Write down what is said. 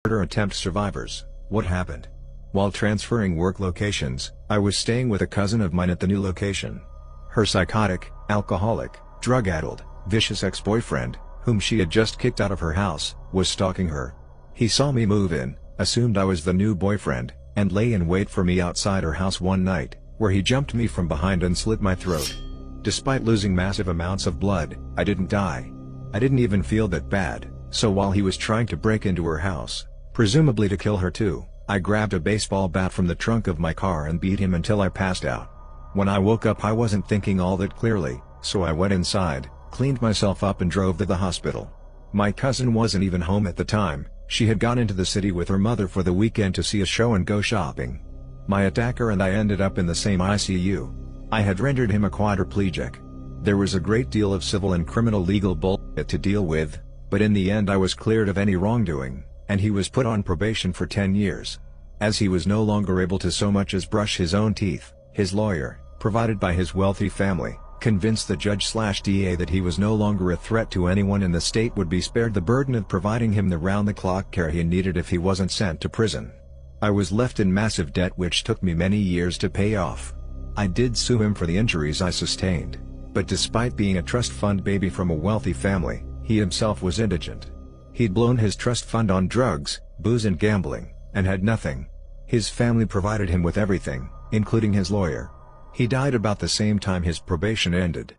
Murder attempt survivors, what happened? While transferring work locations, I was staying with a cousin of mine at the new location. Her psychotic, alcoholic, drug-addled, vicious ex-boyfriend, whom she had just kicked out of her house, was stalking her. He saw me move in, assumed I was the new boyfriend, and lay in wait for me outside her house one night, where he jumped me from behind and slit my throat. Despite losing massive amounts of blood, I didn't die. I didn't even feel that bad, so while he was trying to break into her house, presumably to kill her too, I grabbed a baseball bat from the trunk of my car and beat him until I passed out. When I woke up I wasn't thinking all that clearly, so I went inside, cleaned myself up and drove to the hospital. My cousin wasn't even home at the time. She had gone into the city with her mother for the weekend to see a show and go shopping. My attacker and I ended up in the same ICU. I had rendered him a quadriplegic. There was a great deal of civil and criminal legal bullshit to deal with, but in the end I was cleared of any wrongdoing, and he was put on probation for 10 years. As he was no longer able to so much as brush his own teeth, his lawyer, provided by his wealthy family, convinced the judge/DA that he was no longer a threat to anyone and the state would be spared the burden of providing him the round-the-clock care he needed if he wasn't sent to prison. I was left in massive debt which took me many years to pay off. I did sue him for the injuries I sustained, but despite being a trust fund baby from a wealthy family, he himself was indigent. He'd blown his trust fund on drugs, booze and gambling, and had nothing. His family provided him with everything, including his lawyer. He died about the same time his probation ended.